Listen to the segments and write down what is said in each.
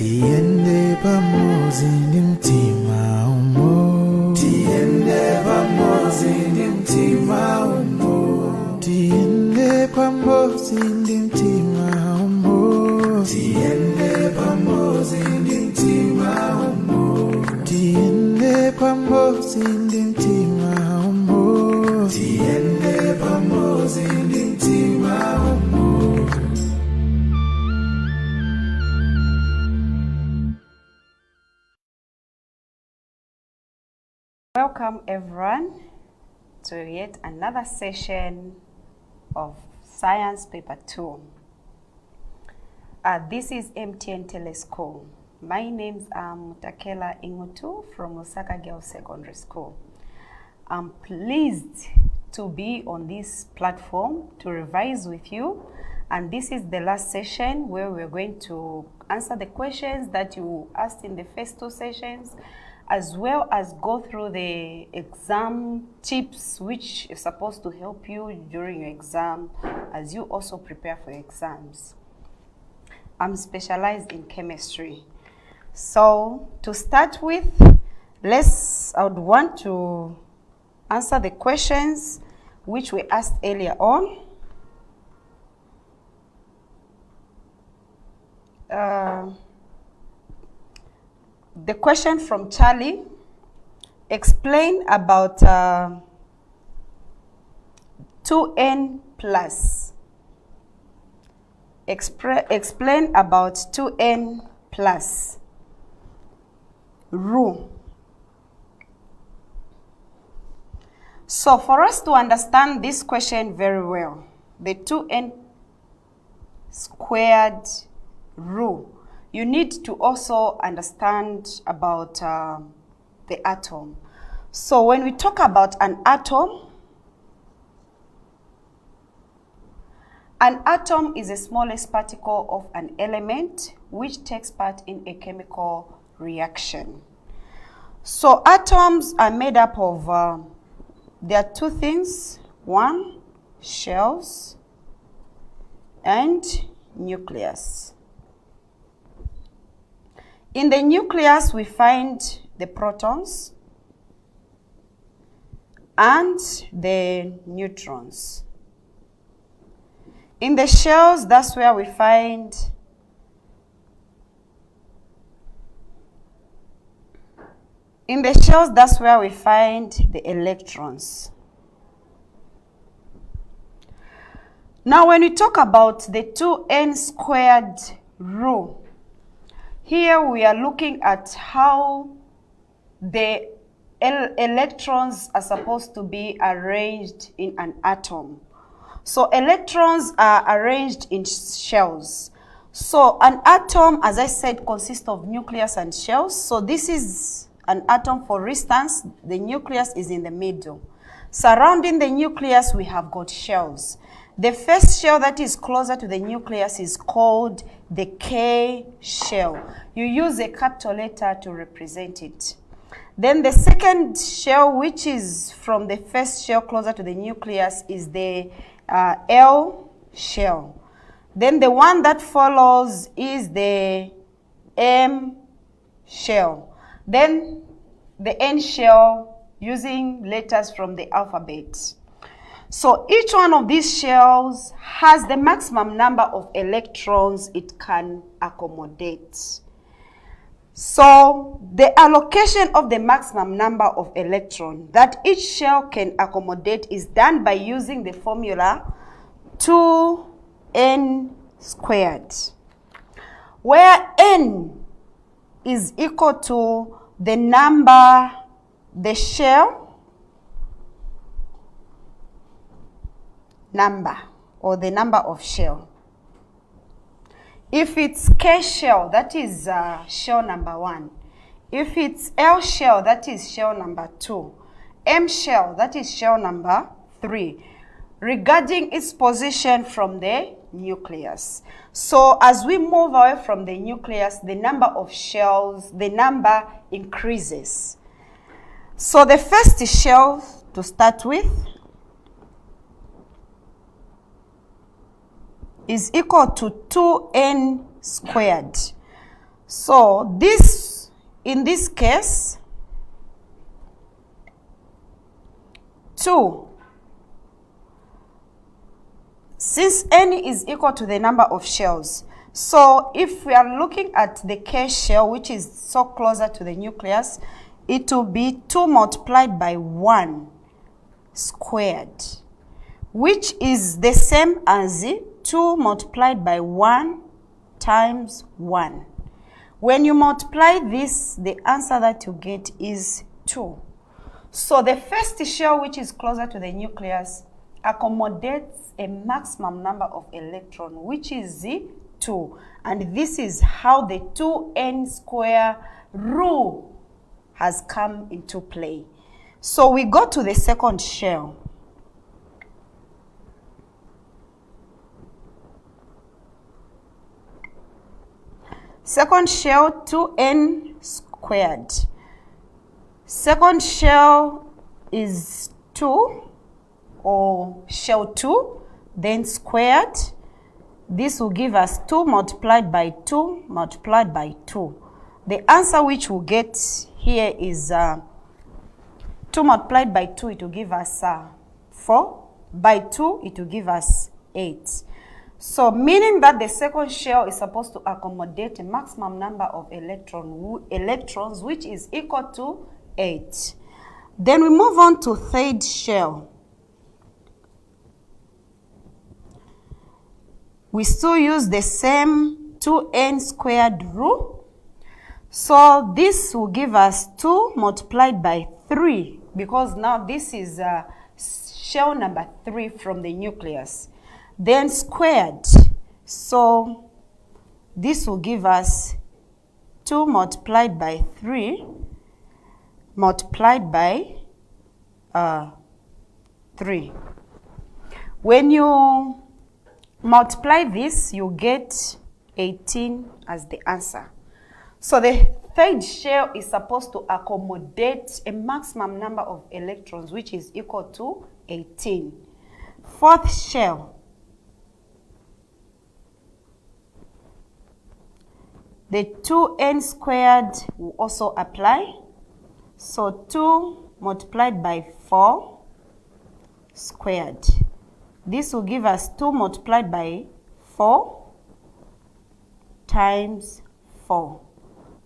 Tiende pamoja ni mtima umo. Tiende pamoja ni mtima umo. Tiende pamoja ni mtima umo. Tiende pamoja ni mtima umo. Tiende pamoja ni mtima umo. Tiende pamoja ni mtima umo. Welcome everyone to yet another session of Science Paper 2. This is MTN Teleschool. My name's Mutakela Inutu from Osaka Girls Secondary School. I'm pleased to be on this platform to revise with you, and this is the last session where we're going to answer the questions that you asked in the first two sessions, as well as go through the exam tips which is supposed to help you during your exam as you also prepare for your exams. I'm specialized in chemistry. So to start with, I would want to answer the questions which we asked earlier on. The question from Charlie: explain about 2n plus. Explain about 2n plus rule. So for us to understand this question very well, the 2n squared rule, you need to also understand about the atom. So when we talk about an atom is the smallest particle of an element which takes part in a chemical reaction. So atoms are made up of, there are two things: one, shells, and nucleus. In the nucleus, we find the protons and the neutrons. In the shells, that's where we find the electrons. Now, when we talk about the 2n squared rule, here we are looking at how the electrons are supposed to be arranged in an atom. So electrons are arranged in shells. So an atom, as I said, consists of nucleus and shells. So this is an atom, for instance. The nucleus is in the middle. Surrounding the nucleus, we have got shells. The first shell that is closer to the nucleus is called the K shell. You use a capital letter to represent it. Then the second shell, which is from the first shell closer to the nucleus, is the L shell. Then the one that follows is the M shell. Then the N shell, using letters from the alphabet. So each one of these shells has the maximum number of electrons it can accommodate. So the allocation of the maximum number of electrons that each shell can accommodate is done by using the formula 2n squared, where n is equal to the number, the shell number, or the number of shell. If it's K shell, that is shell number 1. If it's L shell, that is shell number 2. M shell, that is shell number 3, regarding its position from the nucleus. So as we move away from the nucleus, the number of shells, the number increases. So the first shell to start with is equal to 2n squared. 2n squared, that is 2 times 1 So this, in this case, 2. Since n is equal to the number of shells, so if we are looking at the K shell, which is so closer to the nucleus, it will be 2 multiplied by 1 squared, which is the same as 2 multiplied by 1 times 1. When you multiply this, the answer that you get is 2. So the first shell, which is closer to the nucleus, accommodates a maximum number of electrons, which is 2. And this is how the 2n square rule has come into play. So we go to the second shell. Second shell, 2n squared. Second shell is 2, or shell 2, then squared. This will give us 2 multiplied by 2 multiplied by 2. The answer which we'll get here is 2 multiplied by 2, it will give us 4. By 2, it will give us 8. So meaning that the second shell is supposed to accommodate a maximum number of electrons, which is equal to 8. Then we move on to third shell. We still use the same 2n squared rule. So this will give us 2 multiplied by 3, because now this is shell number 3 from the nucleus. Then squared. So this will give us 2 multiplied by 3 multiplied by 3. When you multiply this, you get 18 as the answer. So the third shell is supposed to accommodate a maximum number of electrons, which is equal to 18. Fourth shell. The 2n squared will also apply. So 2 multiplied by 4 squared. This will give us 2 multiplied by 4 times 4,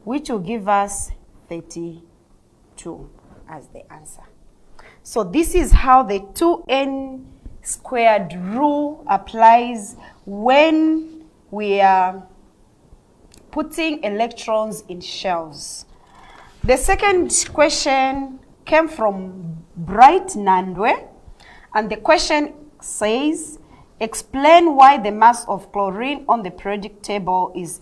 which will give us 32 as the answer. So this is how the 2n squared rule applies when we are putting electrons in shells. The second question came from Bright Nandwe, and the question says, explain why the mass of chlorine on the periodic table is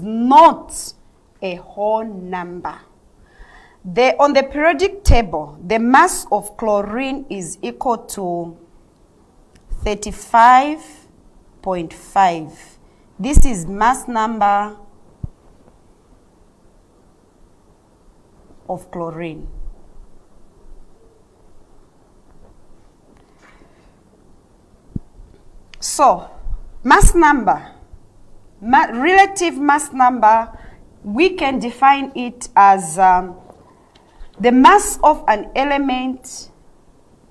not a whole number. On the periodic table, the mass of chlorine is equal to 35.5. This is mass number of chlorine. So, mass number, relative mass number, we can define it as the mass of an element.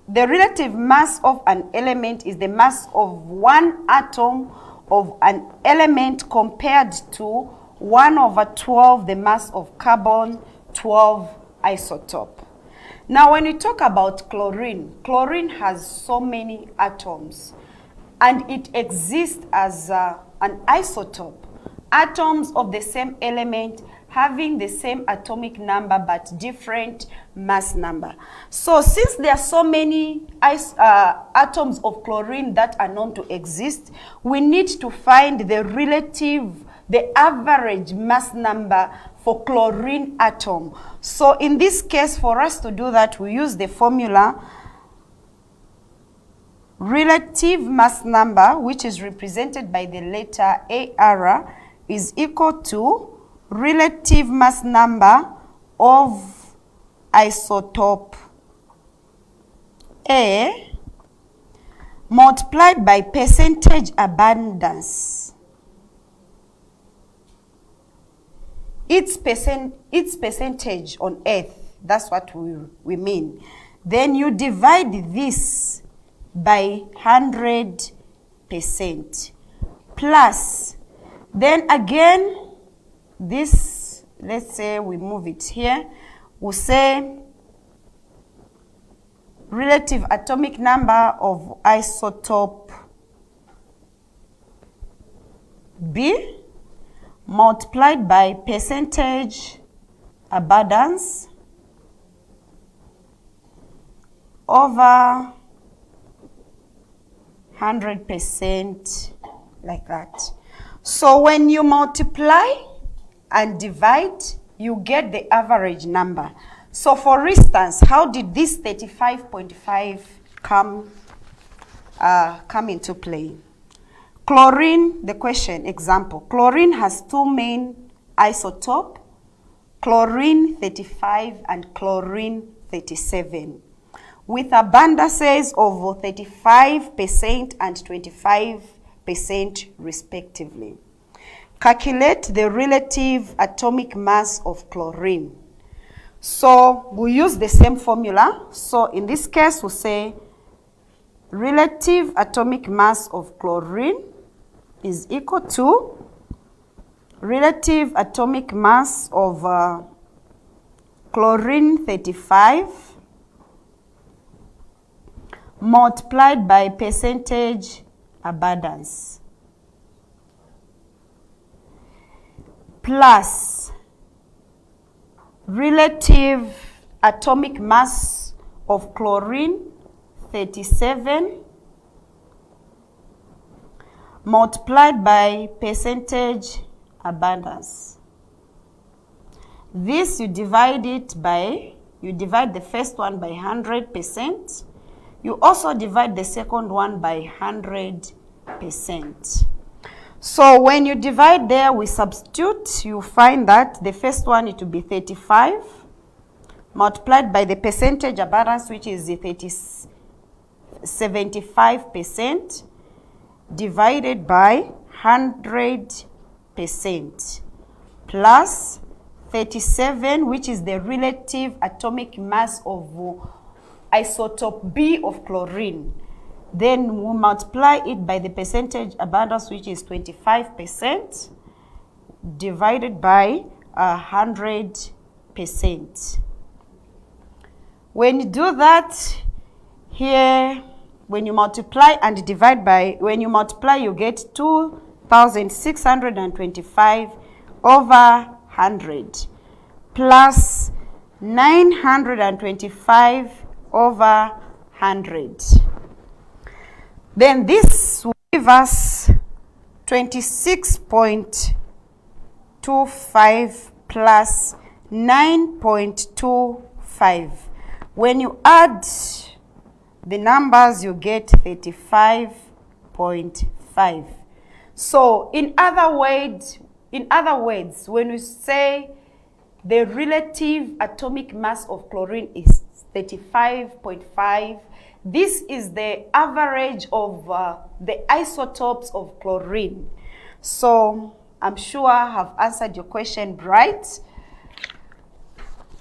The relative mass of an element is the mass of one atom of an element compared to 1/12 the mass of carbon-12 isotope. Now, when we talk about chlorine, chlorine has so many atoms, and it exists as an isotope. Atoms of the same element having the same atomic number but different mass number. So since there are so many atoms of chlorine that are known to exist, we need to find the average mass number for chlorine atom. So in this case, for us to do that, we use the formula relative mass number, which is represented by the letter AR, is equal to relative mass number of isotope A multiplied by percentage abundance its percentage on Earth. That's what we mean. Then you divide this by 100%. Plus, then again, this, let's say we move it here, we'll say relative atomic number of isotope B multiplied by percentage abundance over 100%, like that. So when you multiply and divide, you get the average number. So for instance, how did this 35.5 come into play? Chlorine, the question, example. Chlorine has two main isotopes, chlorine 35 and chlorine 37, with abundances of 35% and 25% respectively. Calculate the relative atomic mass of chlorine. So we use the same formula. So in this case, we'll say relative atomic mass of chlorine is equal to relative atomic mass of chlorine 35 multiplied by percentage abundance plus relative atomic mass of chlorine 37 multiplied by percentage abundance. This you divide the first one by 100%. You also divide the second one by 100%. So when you divide there, we substitute, you find that the first one, it will be 35 multiplied by the percentage abundance, which is the 75%, divided by 100%, plus 37, which is the relative atomic mass of isotope B of chlorine. Then we multiply it by the percentage abundance, which is 25%, divided by 100%. When you do that, here, when you multiply and divide by, when you multiply, you get 2,625 over 100 plus 925 over 100. Then this will give us 26.25 plus 9.25. When you add the numbers, you get 35.5. So in other words, when we say the relative atomic mass of chlorine is 35.5, this is the average of the isotopes of chlorine. So I'm sure I have answered your question right.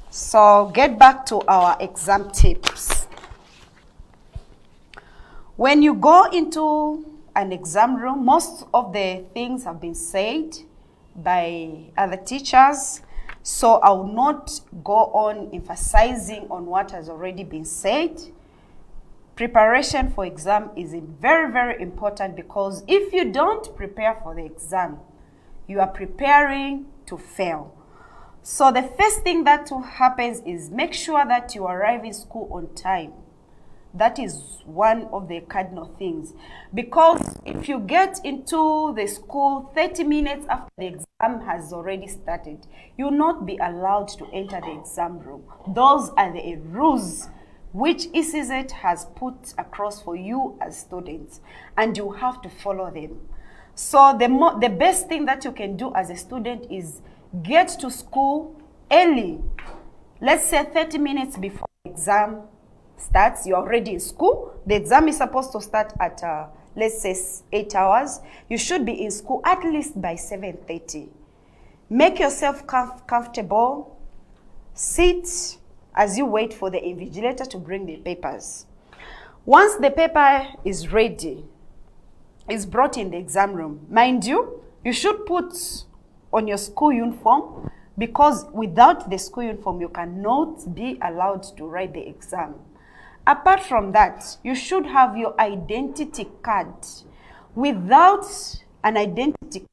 So get back to our exam tips. When you go into an exam room, most of the things have been said by other teachers. So I will not go on emphasizing on what has already been said. Preparation for exam is very, very important, because if you don't prepare for the exam, you are preparing to fail. So the first thing that happens is make sure that you arrive in school on time. That is one of the cardinal things, because if you get into the school 30 minutes after the exam has already started, you will not be allowed to enter the exam room. Those are the rules which ECZ has put across for you as students, and you have to follow them. So the best thing that you can do as a student is get to school early. Let's say 30 minutes before the exam starts, you're already in school. The exam is supposed to start at, let's say, 8 hours. You should be in school at least by 7:30. Make yourself comfortable. Sit as you wait for the invigilator to bring the papers. Once the paper is ready, is brought in the exam room. Mind you, you should put on your school uniform, because without the school uniform, you cannot be allowed to write the exam. Apart from that, you should have your identity card. Without an identity card,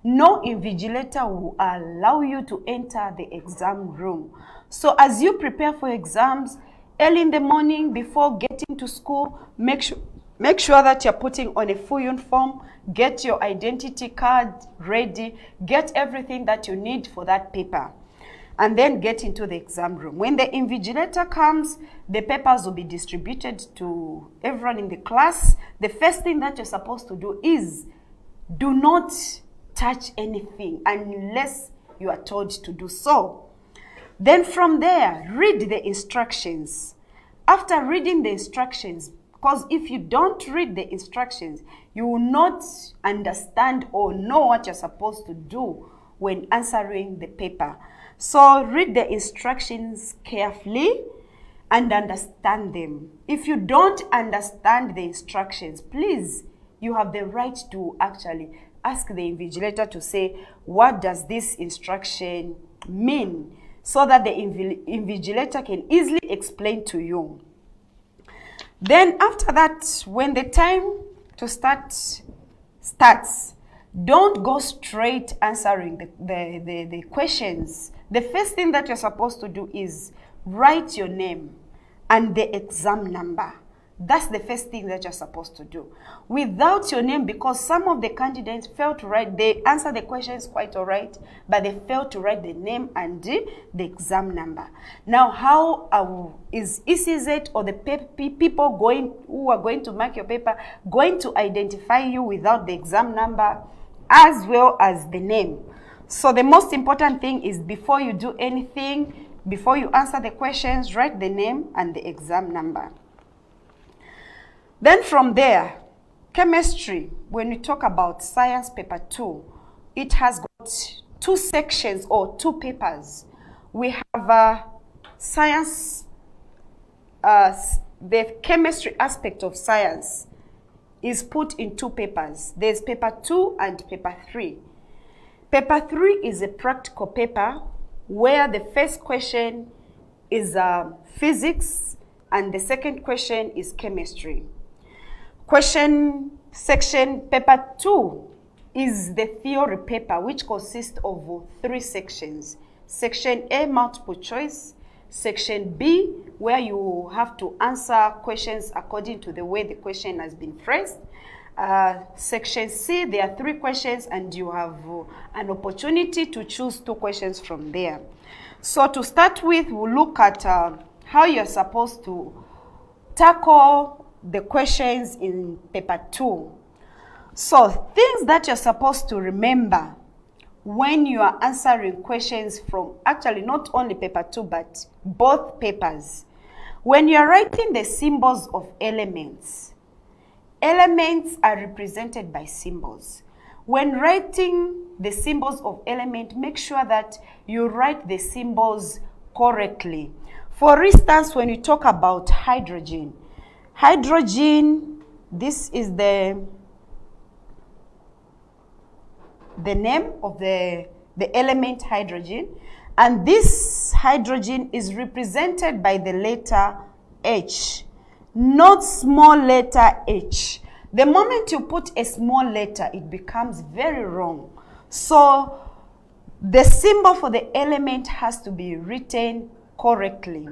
no invigilator will allow you to enter the exam room. So as you prepare for exams, early in the morning before getting to school, make sure that you're putting on a full uniform, get your identity card ready, get everything that you need for that paper, and then get into the exam room. When the invigilator comes, the papers will be distributed to everyone in the class. The first thing that you're supposed to do is do not touch anything unless you are told to do so. Then from there, read the instructions. After reading the instructions, because if you don't read the instructions, you will not understand or know what you're supposed to do when answering the paper. So read the instructions carefully and understand them. If you don't understand the instructions, please, you have the right to actually ask the invigilator to say, what does this instruction mean? So that the invigilator can easily explain to you. Then after that, when the time to start starts, don't go straight answering the questions. The first thing that you're supposed to do is write your name and the exam number. That's the first thing that you're supposed to do. Without your name, because some of the candidates failed to write, they answer the questions quite all right, but they failed to write the name and the exam number. Now, how is ECZ or the people who are going to mark your paper going to identify you without the exam number as well as the name? So the most important thing is, before you do anything, before you answer the questions, write the name and the exam number. Then from there, chemistry, when we talk about science paper 2, it has got 2 sections or 2 papers. We have science, the chemistry aspect of science is put in 2 papers. There's paper 2 and paper 3. Paper 3 is a practical paper where the first question is physics and the second question is chemistry. Question section paper 2 is the theory paper, which consists of 3 sections. Section A, multiple choice. Section B, where you have to answer questions according to the way the question has been phrased. Section C, there are 3 questions and you have an opportunity to choose 2 questions from there. So to start with, we'll look at how you're supposed to tackle the questions in paper 2. So things that you're supposed to remember when you are answering questions from actually not only paper 2 but both papers. When you're writing the symbols of elements, elements are represented by symbols. When writing the symbols of element, make sure that you write the symbols correctly. For instance, when you talk about hydrogen, this is the name of the element hydrogen, and this hydrogen is represented by the letter H, not small letter h. The moment you put a small letter, it becomes very wrong. So the symbol for the element has to be written correctly.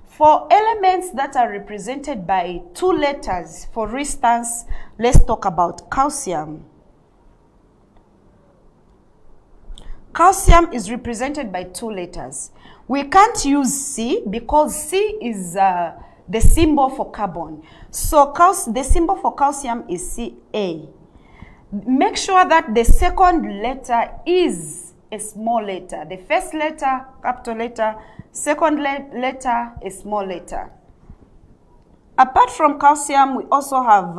For elements that are represented by 2 letters, for instance, let's talk about calcium. Calcium is represented by 2 letters. We can't use C because C is the symbol for carbon. So the symbol for calcium is Ca. Make sure that the second letter is a small letter. The first letter, capital letter, second letter, a small letter. Apart from calcium, we also have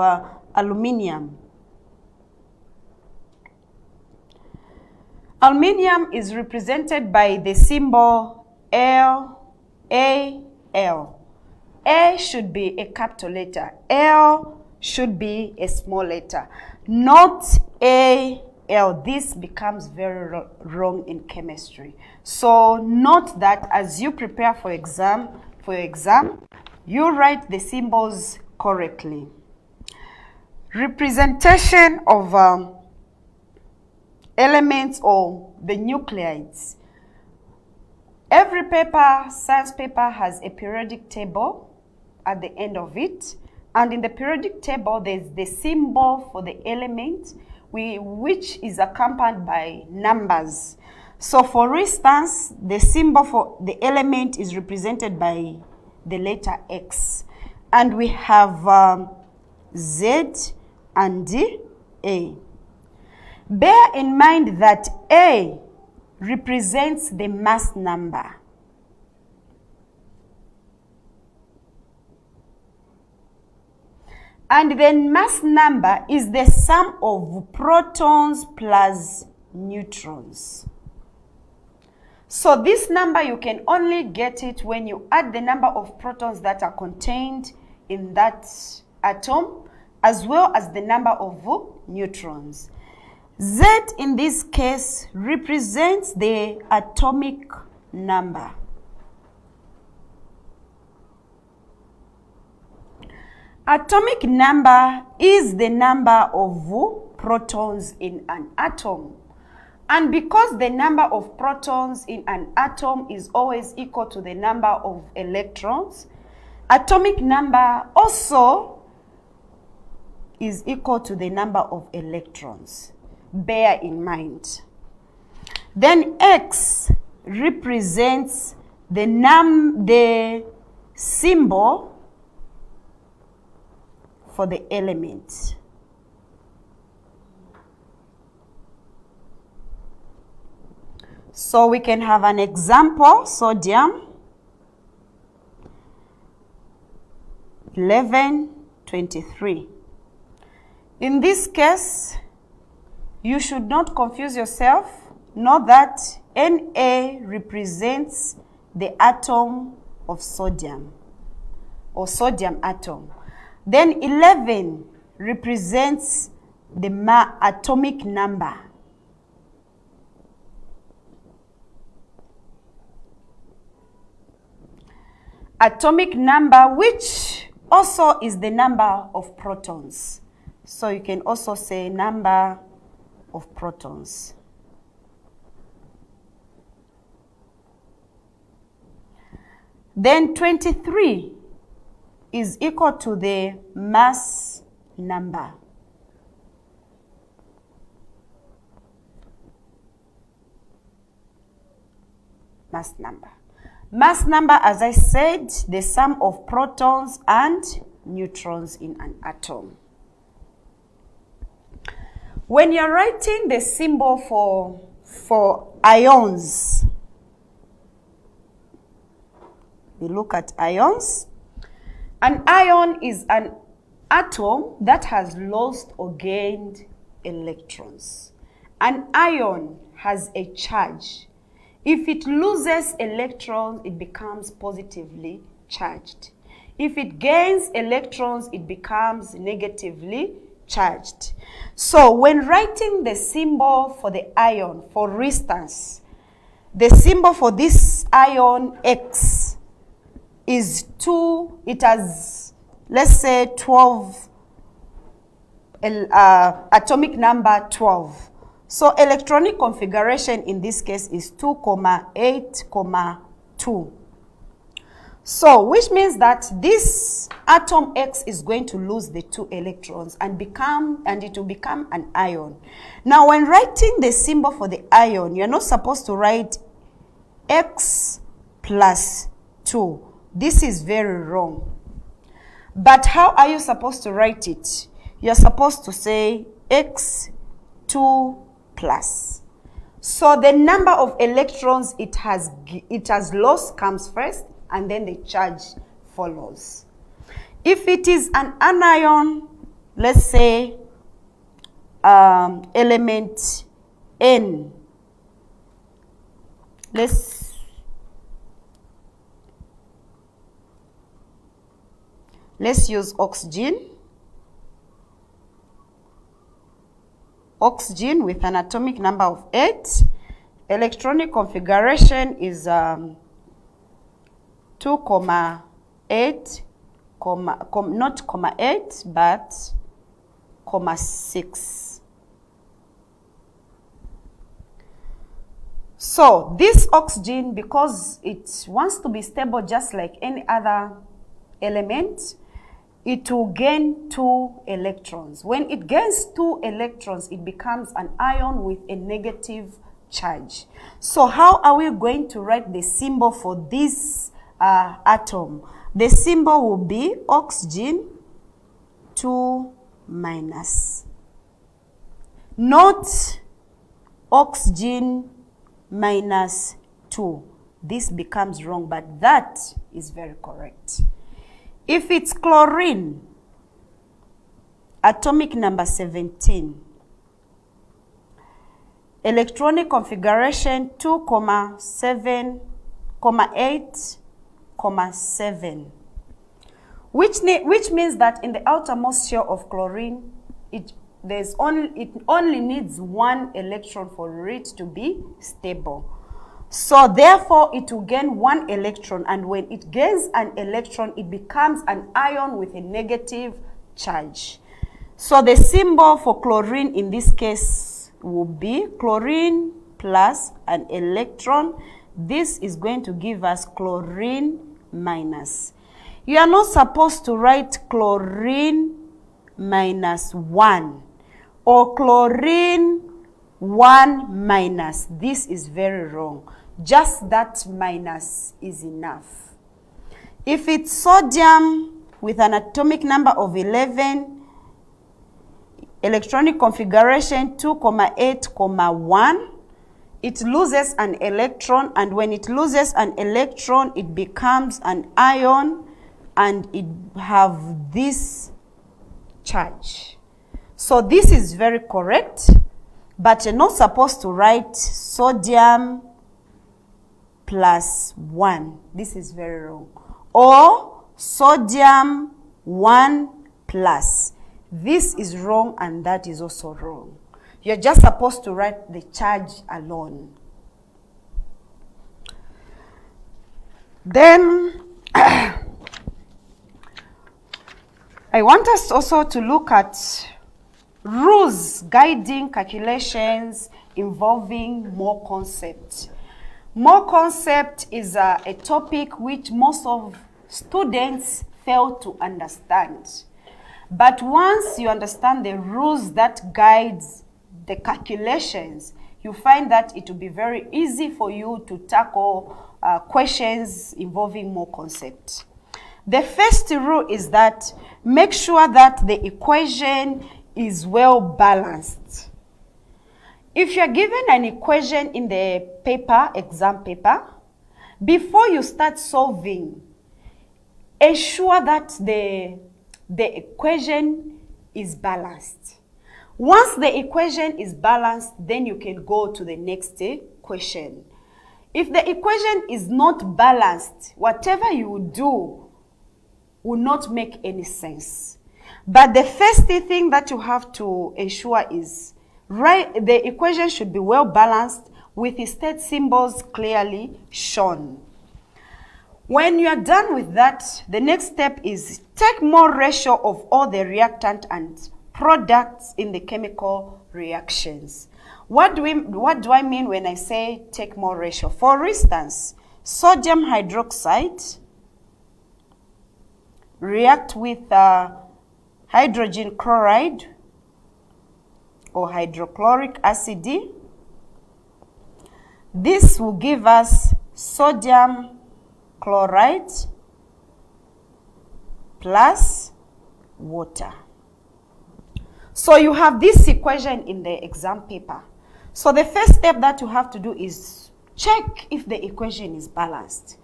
aluminium. Aluminium is represented by the symbol L, A, L. A should be a capital letter. L should be a small letter. Not A, L. This becomes very wrong in chemistry. So note that as you prepare for your exam, you write the symbols correctly. Representation of elements or the nuclides. Every science paper has a periodic table at the end of it, and in the periodic table there's the symbol for the element which is accompanied by numbers. So for instance, the symbol for the element is represented by the letter X, and we have Z and A. Bear in mind that A represents the mass number. And then mass number is the sum of protons plus neutrons. So this number, you can only get it when you add the number of protons that are contained in that atom, as well as the number of neutrons. Z in this case represents the atomic number. Atomic number is the number of protons in an atom. And because the number of protons in an atom is always equal to the number of electrons, atomic number also is equal to the number of electrons. Bear in mind. Then X represents the symbol for the element. So we can have an example, sodium 1123. In this case, you should not confuse yourself. Know that Na represents the atom of sodium, or sodium atom. Then 11 represents the atomic number. Atomic number, which also is the number of protons. So you can also say number of protons. Then 23 is equal to the mass number. Mass number. Mass number, as I said, the sum of protons and neutrons in an atom. When you're writing the symbol for ions, we look at ions. An ion is an atom that has lost or gained electrons. An ion has a charge. If it loses electrons, it becomes positively charged. If it gains electrons, it becomes negatively charged. So when writing the symbol for the ion, for instance, the symbol for this ion X is 2, it has, let's say, 12, atomic number 12. So electronic configuration in this case is 2,8,2. So which means that this atom X is going to lose the 2 electrons and it will become an ion. Now when writing the symbol for the ion, you're not supposed to write X plus 2. This is very wrong. But how are you supposed to write it? You're supposed to say X2 plus. So the number of electrons it has lost comes first, and then the charge follows. If it is an anion, let's say element N, let's use oxygen. Oxygen with an atomic number of 8. Electronic configuration is 2,8, not 8, but 6. So this oxygen, because it wants to be stable just like any other element, it will gain 2 electrons. When it gains 2 electrons, it becomes an ion with a negative charge. So how are we going to write the symbol for this atom? The symbol will be oxygen 2 minus, not oxygen minus 2. This becomes wrong, but that is very correct. If it's chlorine, atomic number 17, electronic configuration 2,8,7, which means that in the outermost shell of chlorine, it only needs 1 electron for it to be stable. So therefore, it will gain 1 electron, and when it gains an electron, it becomes an ion with a negative charge. So the symbol for chlorine in this case will be chlorine plus an electron. This is going to give us chlorine minus. You are not supposed to write chlorine minus 1 or chlorine 1 minus. This is very wrong. Just that minus is enough. If it's sodium with an atomic number of 11, electronic configuration 2,8,1, it loses an electron, and when it loses an electron, it becomes an ion, and it have this charge. So this is very correct, but you're not supposed to write sodium plus 1. This is very wrong. Or sodium 1 plus. This is wrong, and that is also wrong. You're just supposed to write the charge alone. Then I want us also to look at rules guiding calculations involving more concept. More concept is a topic which most of students fail to understand. But once you understand the rules that guides the calculations, you find that it will be very easy for you to tackle questions involving more concept. The first rule is that make sure that the equation is well balanced. If you're given an equation in the paper, exam paper, before you start solving, ensure that the equation is balanced. Once the equation is balanced, then you can go to the next question. If the equation is not balanced, whatever you do will not make any sense. But the first thing that you have to ensure is the equation should be well balanced with the state symbols clearly shown. When you are done with that, the next step is take more ratio of all the reactant and products in the chemical reactions. What do I mean when I say take more ratio? For instance, sodium hydroxide react with hydrogen chloride or hydrochloric acid. This will give us sodium chloride plus water. So you have this equation in the exam paper. So the first step that you have to do is check if the equation is balanced.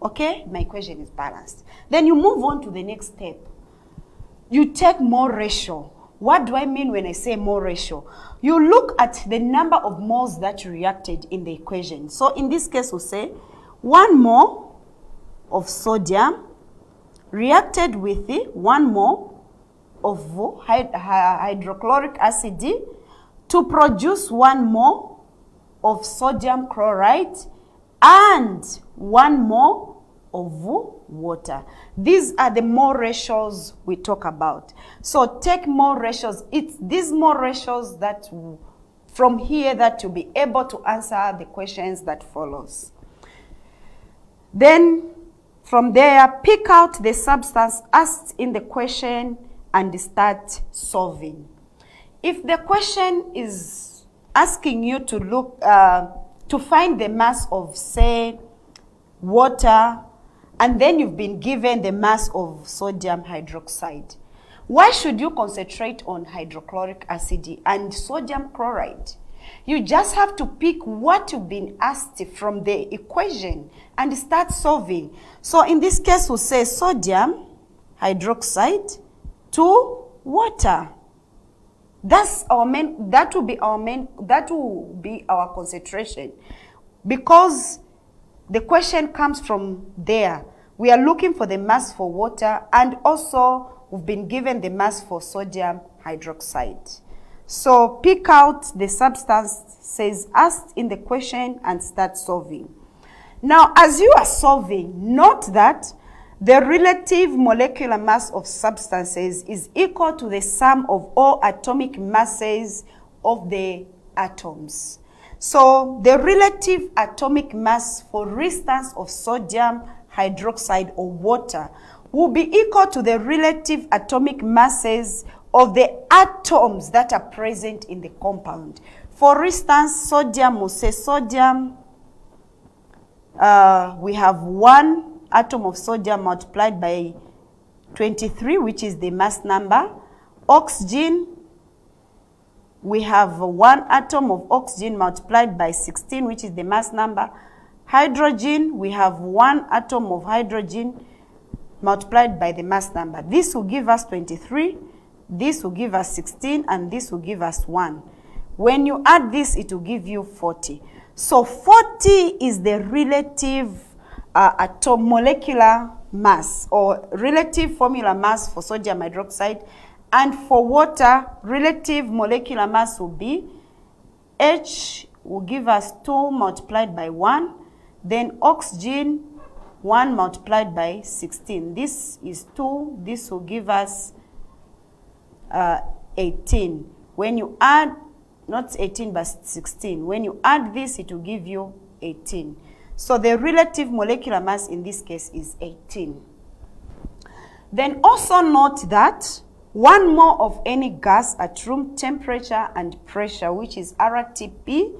Okay, my equation is balanced. Then you move on to the next step. You take more ratio. What do I mean when I say mole ratio? You look at the number of moles that reacted in the equation. So in this case, we'll say 1 mole of sodium reacted with 1 mole of hydrochloric acid to produce 1 mole of sodium chloride and 1 mole of water. These are the mole ratios we talk about. So take mole ratios. It's these mole ratios that from here that you'll be able to answer the questions that follows. Then from there, pick out the substance asked in the question and start solving. If the question is asking you to look to find the mass of, say, water, and then you've been given the mass of sodium hydroxide, why should you concentrate on hydrochloric acid and sodium chloride? You just have to pick what you've been asked from the equation and start solving. So in this case, we'll say sodium hydroxide to water. That's our main, that will be our concentration, because the question comes from there. We are looking for the mass for water, and also we've been given the mass for sodium hydroxide. So pick out the substances asked in the question and start solving. Now, as you are solving, note that the relative molecular mass of substances is equal to the sum of all atomic masses of the atoms. So the relative atomic mass, for instance, of sodium hydroxide or water will be equal to the relative atomic masses of the atoms that are present in the compound. For instance, sodium, will say sodium, we have 1 atom of sodium multiplied by 23, which is the mass number. Oxygen, we have 1 atom of oxygen multiplied by 16, which is the mass number. Hydrogen, we have 1 atom of hydrogen multiplied by the mass number. This will give us 23, this will give us 16, and this will give us 1. When you add this, it will give you 40. So 40 is the relative molecular mass, or relative formula mass for sodium hydroxide, and for water, relative molecular mass will be H will give us 2 multiplied by 1, then oxygen 1 multiplied by 16. This is 2, this will give us 18. When you add, not 18 but 16, when you add this, it will give you 18. So the relative molecular mass in this case is 18. Then also note that 1 mole of any gas at room temperature and pressure, which is RTP,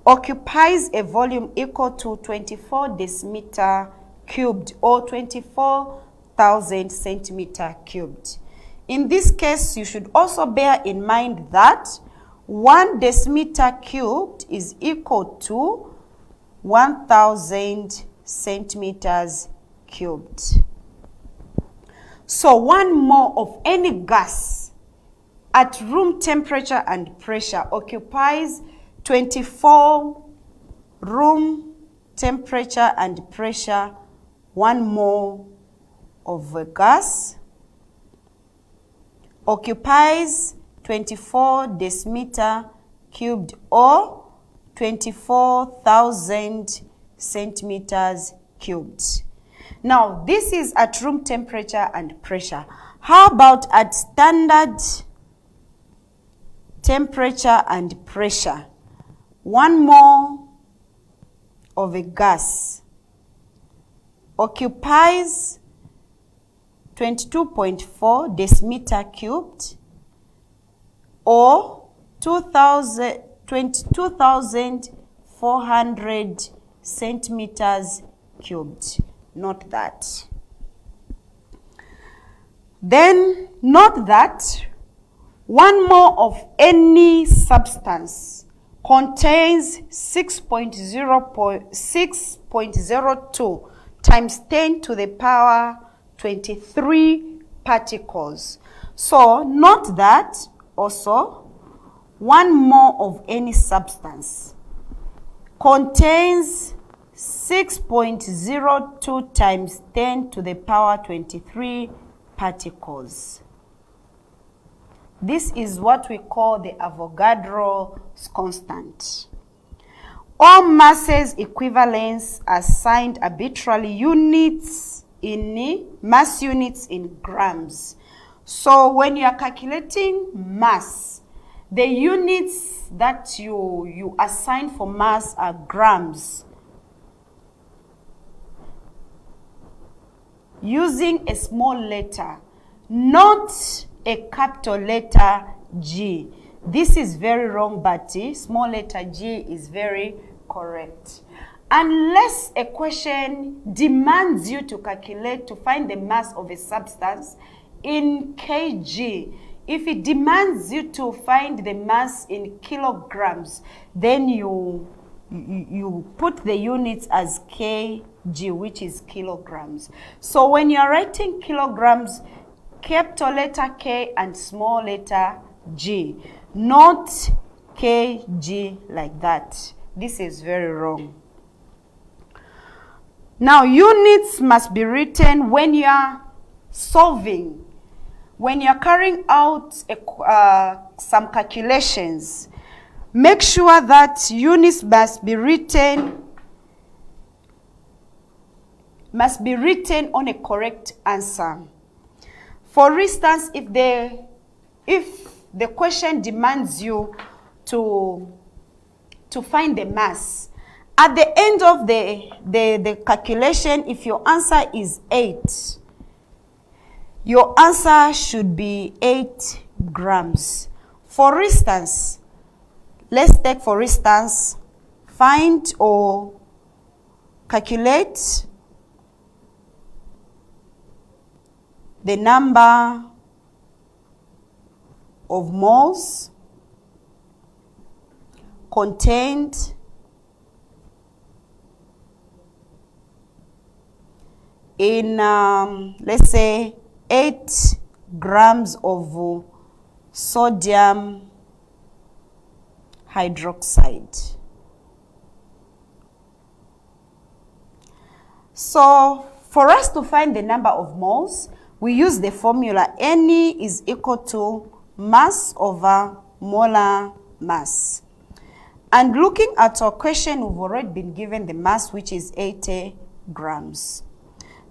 occupies a volume equal to 24 decimeter cubed or 24,000 centimeter cubed. In this case, you should also bear in mind that 1 decimeter cubed is equal to 1,000 centimeters cubed. So 1 mole of any gas at room temperature and pressure occupies 24 room temperature and pressure 1 mole of a gas occupies 24 decimeter cubed or 24,000 centimeters cubed. Now, this is at room temperature and pressure. How about at standard temperature and pressure? 1 mole of a gas occupies 22.4 decimeter cubed or 22,400 centimeters cubed. Note that. Then note that 1 mole of any substance contains 6.02 times 10 to the power 23 particles. So note that also 1 mole of any substance contains 6.02 times 10 to the power 23 particles. This is what we call the Avogadro's constant. All masses equivalents are assigned arbitrarily units in mass units in grams. So when you are calculating mass, the units that you assign for mass are grams, using a small letter, not a capital letter G. This is very wrong, but small letter G is very correct. Unless a question demands you to calculate, to find the mass of a substance in kg, if it demands you to find the mass in kilograms, then you put the units as kg, which is kilograms. So when you're writing kilograms, capital letter K and small letter G, not kg like that. This is very wrong. Now, units must be written when you are solving, when you are carrying out some calculations. Make sure that units must be written on a correct answer. For instance, if the question demands you to find the mass, at the end of the calculation, if your answer is 8, your answer should be 8 grams. For instance, let's take for instance, find or calculate the number of moles contained in, let's say, 8 grams of sodium hydroxide. So, for us to find the number of moles, we use the formula Ne is equal to mass over molar mass. And looking at our question, we've already been given the mass, which is 80 grams.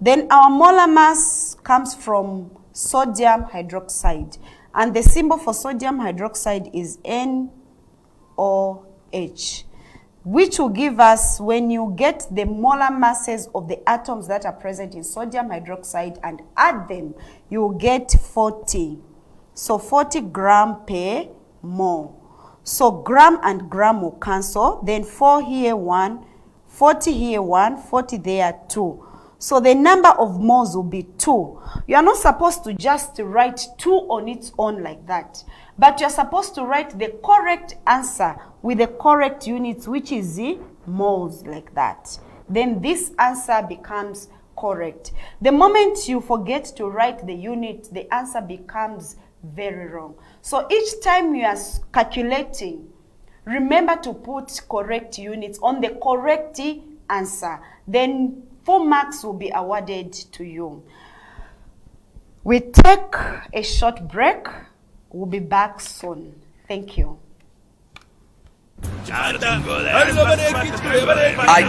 Then our molar mass comes from sodium hydroxide. And the symbol for sodium hydroxide is NOH, which will give us, when you get the molar masses of the atoms that are present in sodium hydroxide and add them, you will get 40. So 40 gram per mole. So gram and gram will cancel. Then 4 here, 1, 40 here, 1, 40 there, 2. So the number of moles will be 2. You are not supposed to just write 2 on its own like that. But you are supposed to write the correct answer with the correct units, which is the moles like that. Then this answer becomes correct. The moment you forget to write the unit, the answer becomes very wrong. So each time you are calculating, remember to put correct units on the correct answer. Then 4 marks will be awarded to you. We take a short break. We'll be back soon. Thank you. I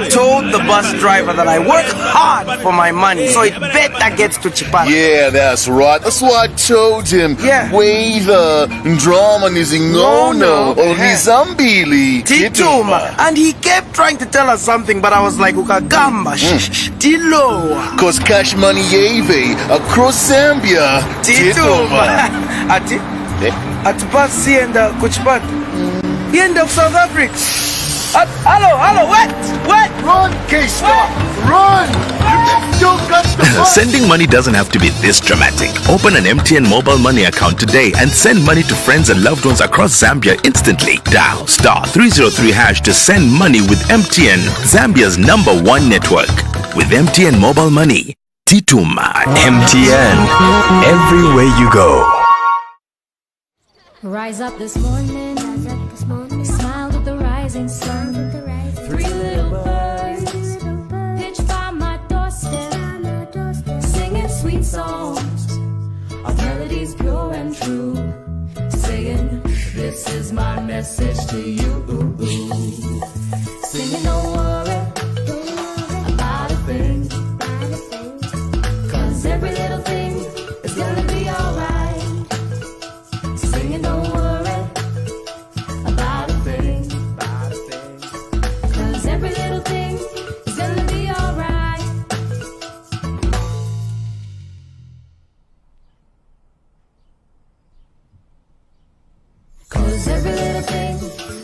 told the bus driver that I work hard for my money, so it better gets to Chipata. Yeah, that's right. That's what I told him. Yeah. Weather, drama nizingono, only Zambili. Tituma. And he kept trying to tell us something, but I was like, Ukagamba, Tiloa. Cause cash money yave across Zambia. Tituma. Ati? Atupasi and Kuchipat. The end of South Africa. Hello, what? Run, K-Star, run! Don't catch the bus. Sending money doesn't have to be this dramatic. Open an MTN mobile money account today and send money to friends and loved ones across Zambia instantly. Dial *303# to send money with MTN, Zambia's #1 network. With MTN mobile money, Tituma. MTN, everywhere you go. Rise up this morning, smiled at the rising sun. Three little birds pitched by my doorstep, singing sweet songs of melodies pure and true, saying, this is my message to you. Singing, don't worry about a thing, 'cause every little thing is gonna be alright. Singing, don't worry about a thing, 'cause every little thing is gonna be alright. Cause every little thing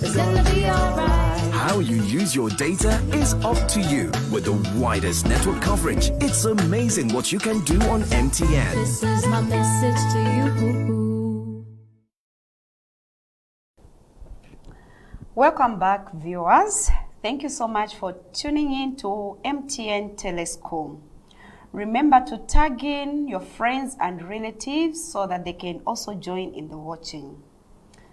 is gonna be alright. How you use your data is up to you. With the widest network coverage, it's amazing what you can do on MTN. This is my message to you. Welcome back, viewers. Thank you so much for tuning in to MTN Teleschool. Remember to tag in your friends and relatives so that they can also join in the watching.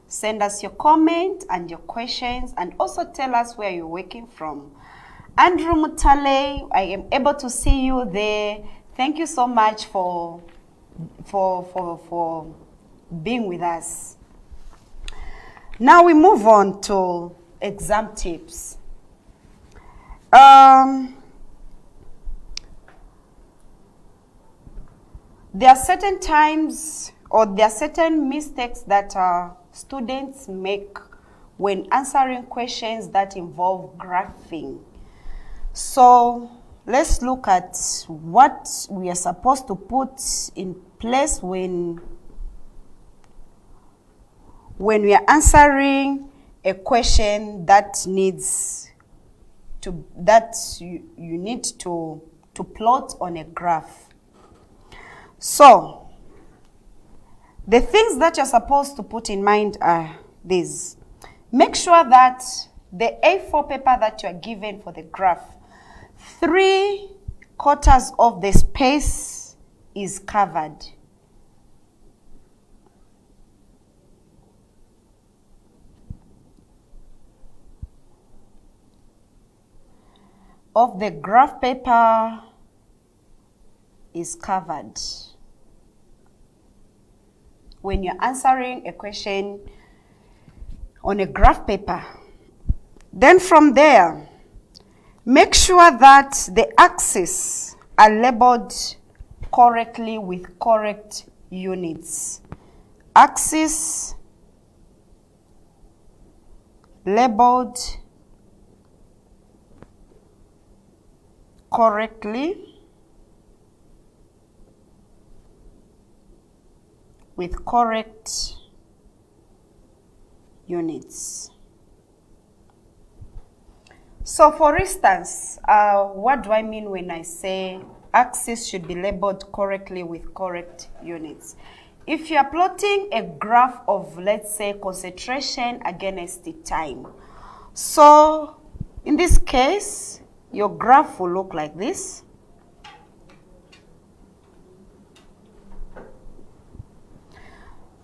Send us your comment and your questions, and also tell us where you're working from. Andrew Mutale, I am able to see you there. Thank you so much for being with us. Now we move on to exam tips. There are certain times, or there are certain mistakes that students make when answering questions that involve graphing. So let's look at what we are supposed to put in place when we are answering a question that needs to, you need to plot on a graph. So the things that you're supposed to put in mind are these. Make sure that the A4 paper that you are given for the graph, 3/4 of the space is covered. Of the graph paper is covered when you're answering a question on a graph paper. Then from there, make sure that the axes are labeled correctly with correct units. Axis labeled correctly with correct units. So for instance, what do I mean when I say axis should be labeled correctly with correct units? If you are plotting a graph of, let's say, concentration against the time. So in this case, your graph will look like this.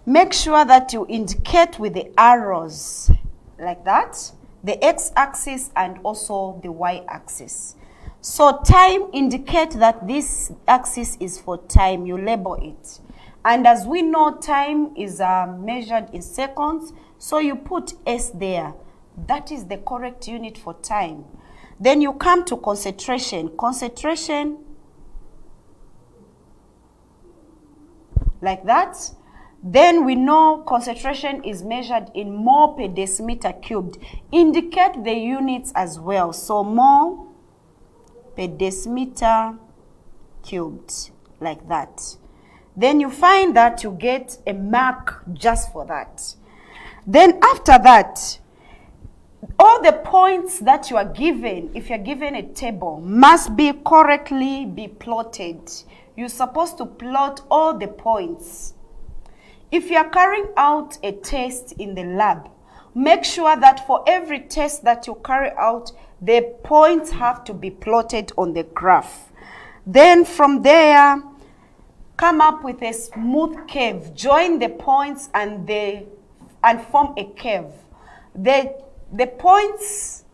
Make sure that you indicate with the arrows like that, the x-axis and also the y-axis. So time, indicate that this axis is for time, you label it. And as we know, time is measured in seconds, so you put S there. That is the correct unit for time. Then you come to concentration. Concentration, like that. Then we know concentration is measured in mole per decimeter cubed. Indicate the units as well. So mole per decimeter cubed, like that. Then you find that you get a mark just for that. Then after that, all the points that you are given, if you're given a table, must be correctly be plotted. You're supposed to plot all the points. If you are carrying out a test in the lab, make sure that for every test that you carry out, the points have to be plotted on the graph. Then from there, come up with a smooth curve. Join the points and the and form a curve. The points,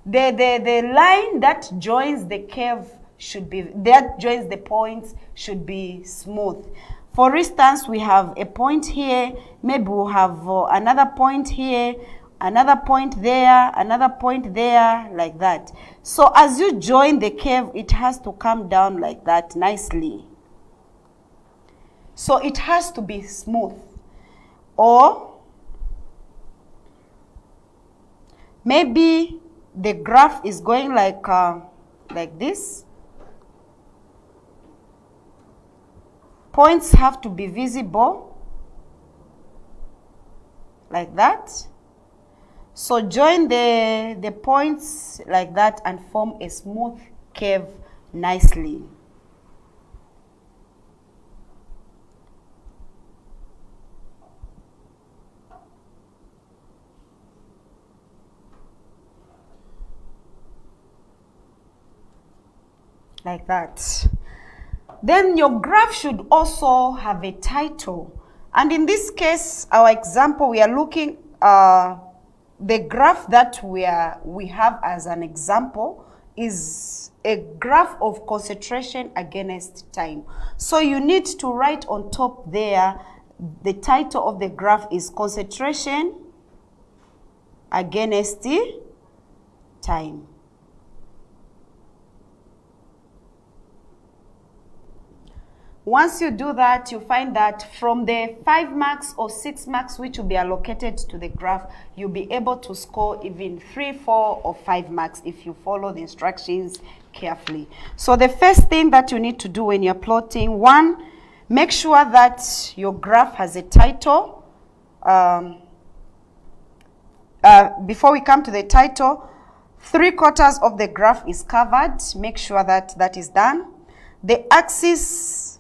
the line that joins the curve joins the points should be smooth. For instance, we have a point here, maybe we'll have another point here, another point there, another point there, like that. So as you join the curve, it has to come down like that nicely. So it has to be smooth. Or maybe the graph is going like this. Points have to be visible like that. So join the points like that and form a smooth curve nicely. Like that. Then your graph should also have a title. And in this case, our example, we are looking the graph that we have as an example is a graph of concentration against time. So you need to write on top there, the title of the graph is concentration against time. Once you do that, you find that from the 5 marks or 6 marks which will be allocated to the graph, you'll be able to score even 3, 4, or 5 marks if you follow the instructions carefully. So the first thing that you need to do when you're plotting, 1, make sure that your graph has a title. Before we come to the title, 3/4 of the graph is covered. Make sure that that is done. The axes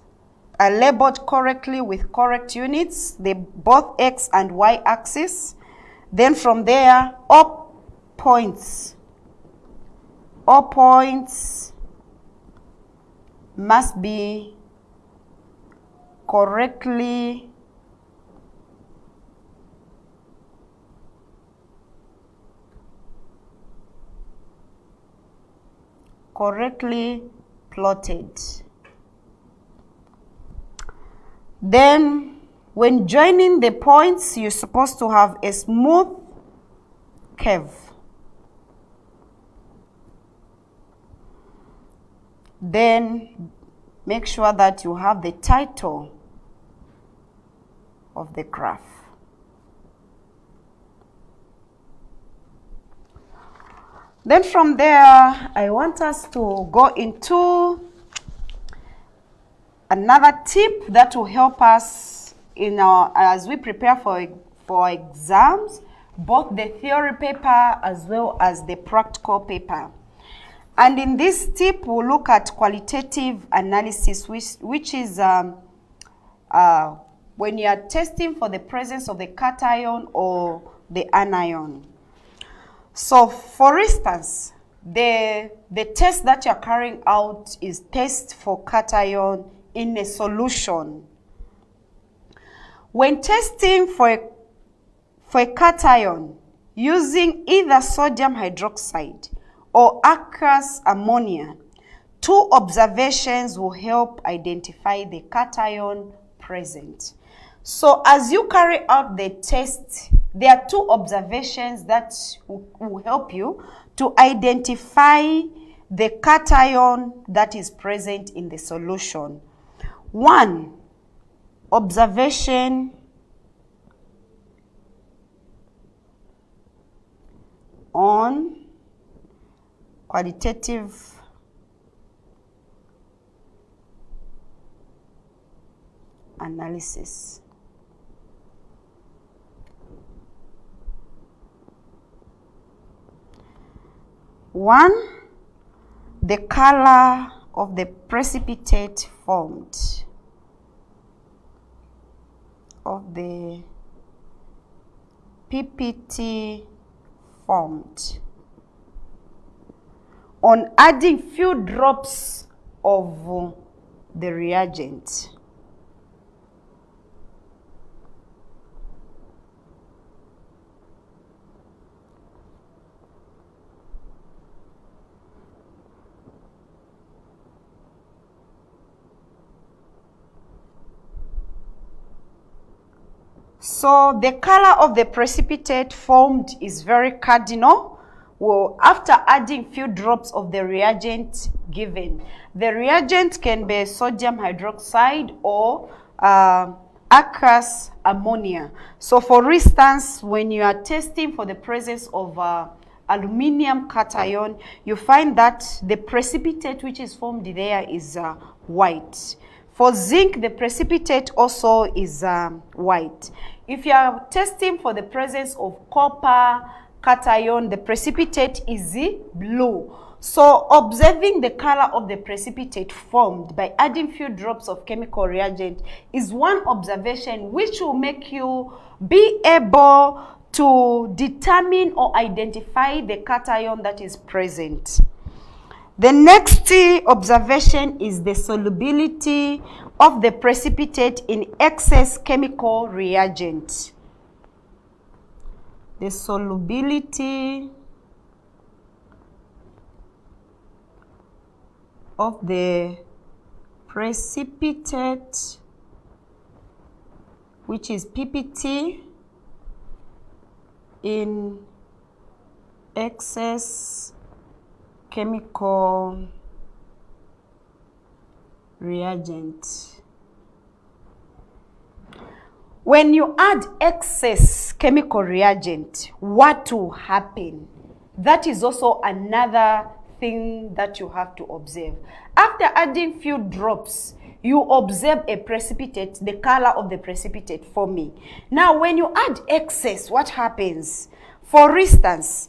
are labeled correctly with correct units, both x and y axis. Then from there, all points must be correctly plotted. Then, when joining the points, you're supposed to have a smooth curve. Then, make sure that you have the title of the graph. Then from there, I want us to go into another tip that will help us in as we prepare for exams, both the theory paper as well as the practical paper. And in this tip, we'll look at qualitative analysis, which is when you are testing for the presence of the cation or the anion. So, for instance, the test that you're carrying out is test for cation in a solution. When testing for a cation using either sodium hydroxide or aqueous ammonia, 2 observations will help identify the cation present. So as you carry out the test, there are 2 observations that will help you to identify the cation that is present in the solution. 1, observation on qualitative analysis. One, the color of the precipitate formed, of the PPT formed on adding few drops of the reagent. So the color of the precipitate formed is very cardinal. Well, after adding few drops of the reagent given. The reagent can be sodium hydroxide or aqueous ammonia. So for instance, when you are testing for the presence of aluminium cation, you find that the precipitate which is formed there is white. For zinc, the precipitate also is white. If you are testing for the presence of copper cation, the precipitate is blue. So observing the color of the precipitate formed by adding few drops of chemical reagent is one observation which will make you be able to determine or identify the cation that is present. The next observation is the solubility of the precipitate in excess chemical reagent. The solubility of the precipitate, which is PPT, in excess chemical reagent. When you add excess chemical reagent, what will happen? That is also another thing that you have to observe. After adding few drops, you observe a precipitate, the color of the precipitate forming. Now, when you add excess, what happens? For instance,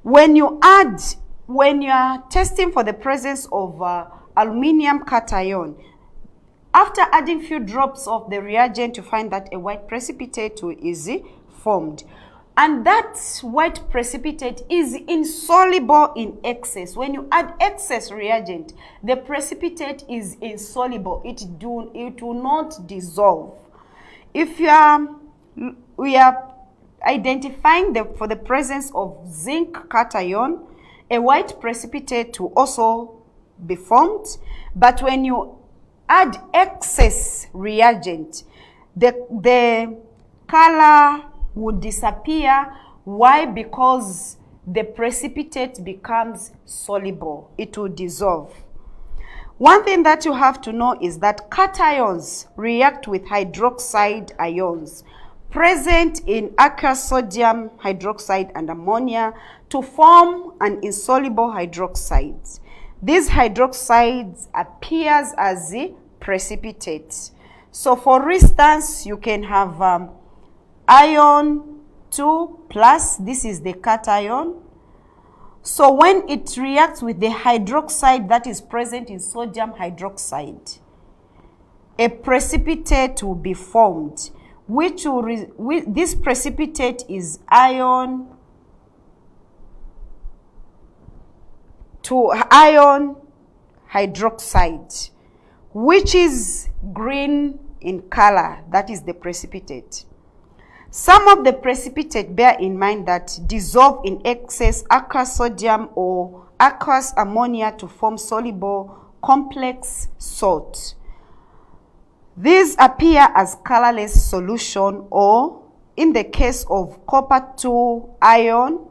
when you are testing for the presence of aluminium cation, after adding few drops of the reagent, you find that a white precipitate is formed. And that white precipitate is insoluble in excess. When you add excess reagent, the precipitate is insoluble. It will not dissolve. If we are identifying for the presence of zinc cation, a white precipitate will also be formed. But when you add excess reagent, the color would disappear. Why? Because the precipitate becomes soluble. It will dissolve. One thing that you have to know is that cations react with hydroxide ions present in aqueous sodium hydroxide and ammonia to form an insoluble hydroxide. These hydroxides appears as the precipitate. So for instance, you can have ion 2 plus, this is the cation. So when it reacts with the hydroxide that is present in sodium hydroxide, a precipitate will be formed, which will this precipitate is ion to ion hydroxide, which is green in color. That is the precipitate. Some of the precipitate, bear in mind, that dissolve in excess aqueous sodium or aqueous ammonia to form soluble complex salt. These appear as colorless solution, or in the case of copper 2 ion,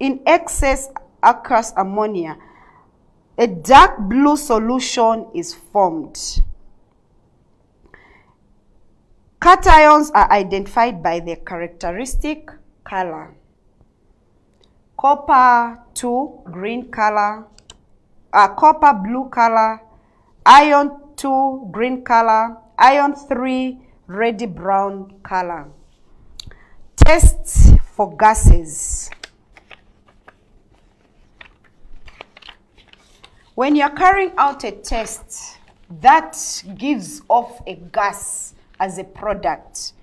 in excess aqueous ammonia, a dark blue solution is formed. Cations are identified by their characteristic color. Copper 2, green color, copper blue color, iron 2, green color, iron 3, reddy brown color. Tests for gases. When you're carrying out a test that gives off a gas as a product,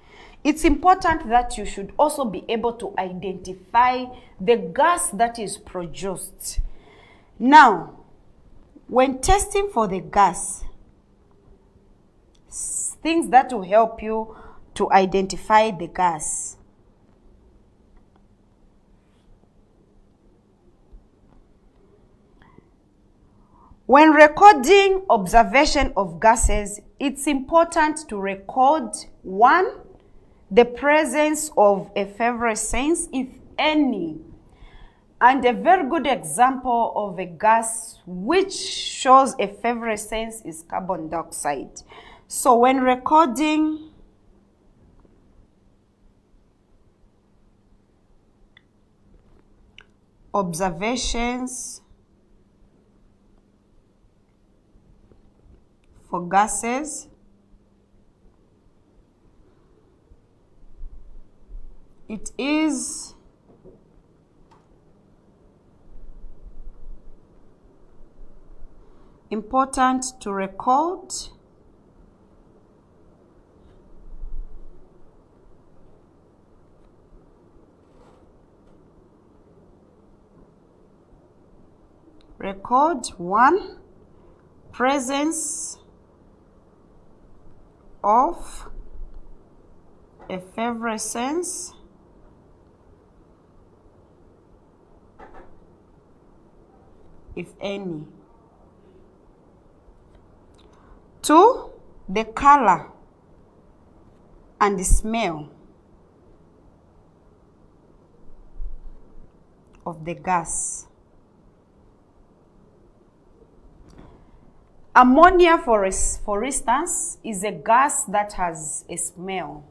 it's important that you should also be able to identify the gas that is produced. Now, when testing for the gas, things that will help you to identify the gas. When recording observation of gases, it's important to record 1, the presence of effervescence, if any. And a very good example of a gas which shows effervescence is carbon dioxide. So when recording observations for gases, it is important to record one, presence of effervescence, if any. 2, the color and the smell of the gas. Ammonia, for instance, is a gas that has a smell.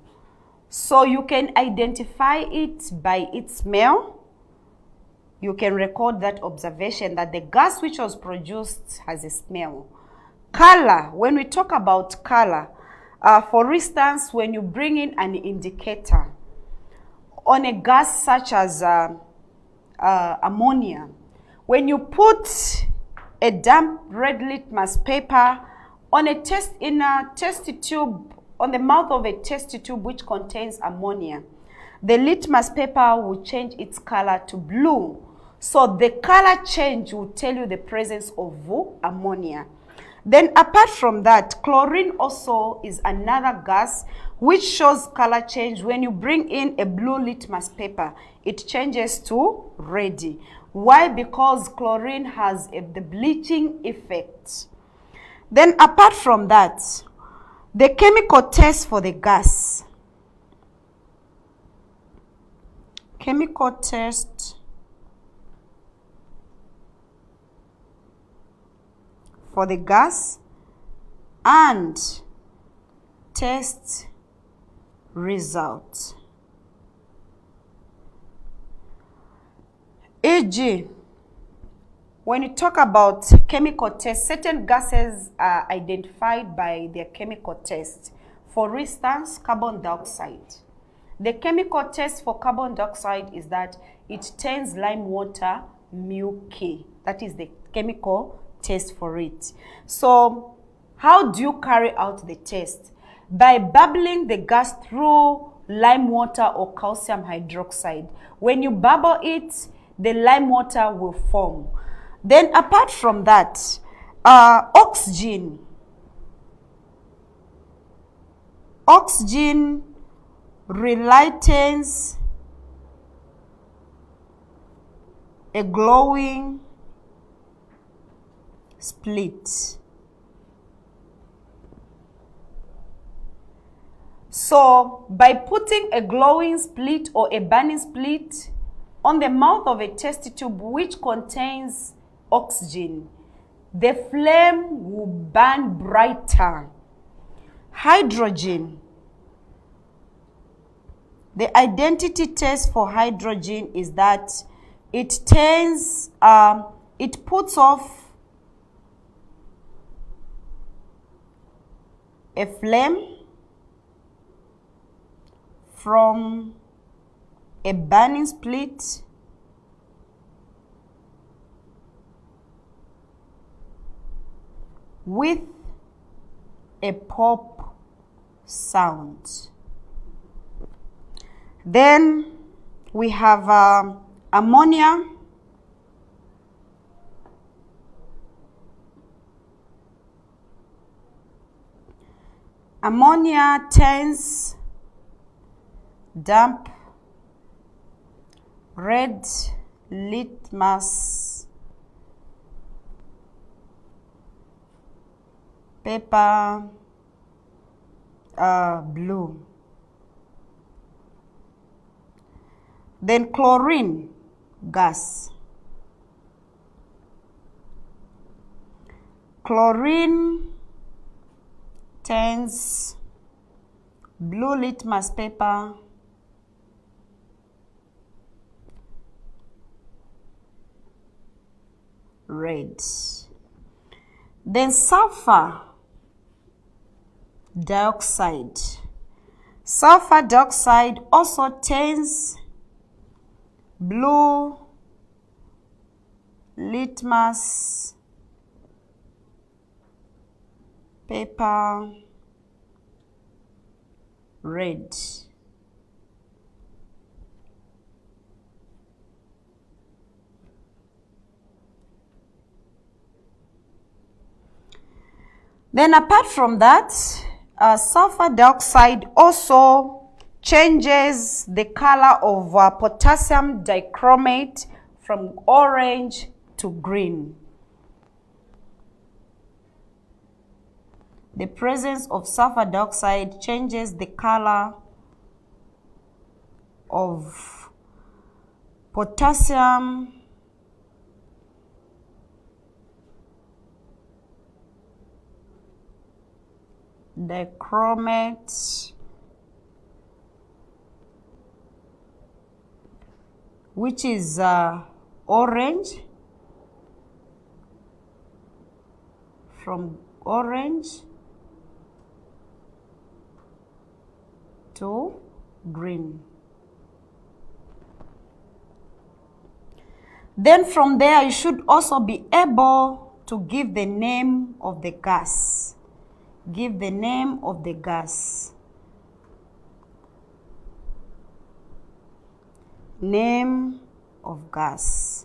So you can identify it by its smell. You can record that observation that the gas which was produced has a smell. Color, when we talk about color, for instance, when you bring in an indicator on a gas such as ammonia, when you put a damp red litmus paper on a test tube, on the mouth of a test tube which contains ammonia, the litmus paper will change its color to blue. So the color change will tell you the presence of ammonia. Then apart from that, chlorine also is another gas which shows color change. When you bring in a blue litmus paper, it changes to red. Why? Because chlorine has the bleaching effect. Then apart from that, the chemical test for the gas. Chemical test for the gas and test result. E.g., when you talk about chemical tests, certain gases are identified by their chemical test. For instance, carbon dioxide. The chemical test for carbon dioxide is that it turns lime water milky. That is the chemical test for it. So how do you carry out the test? By bubbling the gas through lime water or calcium hydroxide. When you bubble it, the lime water will form. Then apart from that, oxygen relightens a glowing split. So by putting a glowing split or a burning split on the mouth of a test tube which contains oxygen, the flame will burn brighter. Hydrogen. The identity test for hydrogen is that it turns, it puts off a flame from a burning split with a pop sound. Then we have ammonia. Ammonia turns damp red litmus paper blue. Then chlorine gas. Chlorine turns blue litmus paper red. Then sulfur dioxide. Sulfur dioxide also turns blue litmus paper red. Then apart from that, sulfur dioxide also changes the color of potassium dichromate from orange to green. The presence of sulfur dioxide changes the color of potassium dichromate, which is orange, from orange to green. Then from there, you should also be able to give the name of the gas. Give the name of the gas. Name of gas.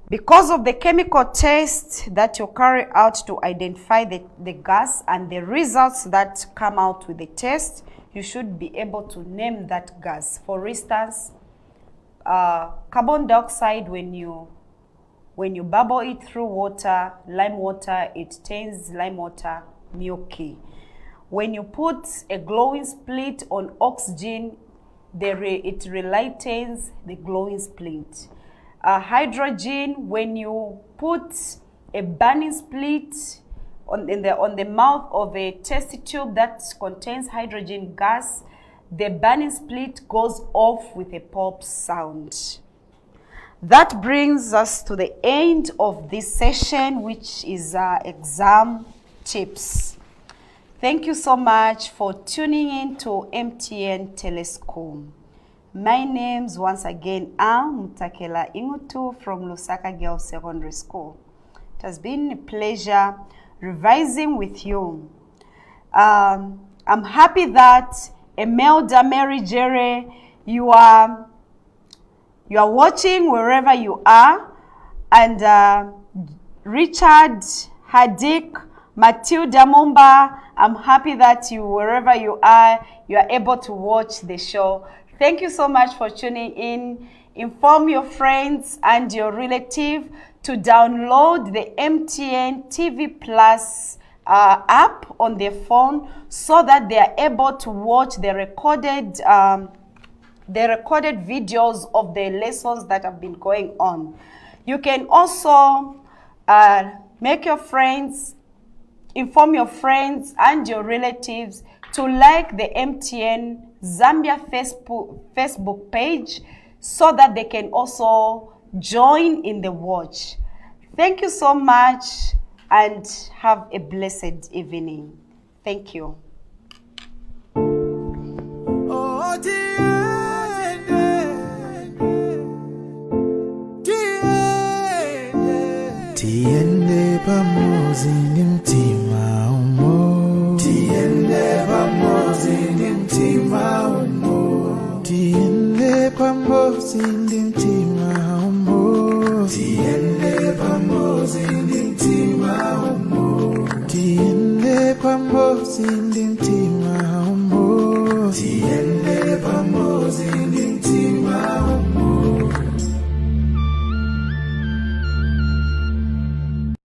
Because of the chemical test that you carry out to identify the gas and the results that come out with the test, you should be able to name that gas. For instance, carbon dioxide, when you bubble it through water, lime water, it turns lime water milky. When you put a glowing split on oxygen, it relightens the glowing split. Hydrogen, when you put a burning split on the mouth of a test tube that contains hydrogen gas, the burning split goes off with a pop sound. That brings us to the end of this session, which is exam tips. Thank you so much for tuning in to MTN Teleschool. My name's once again Mutakela Inutu from Lusaka Girls Secondary School. It has been a pleasure revising with you. I'm happy that Emelda Mary Jere, you are watching wherever you are, and Richard Hadik, Matilda Mumba, I'm happy that wherever you are able to watch the show. Thank you so much for tuning in. Inform your friends and your relative to download the MTN TV Plus app on their phone so that they are able to watch the recorded videos of the lessons that have been going on. You can also inform your friends and your relatives to like the MTN Zambia Facebook page so that they can also join in the watch. Thank you so much and have a blessed evening. Thank you. Tiende pamoja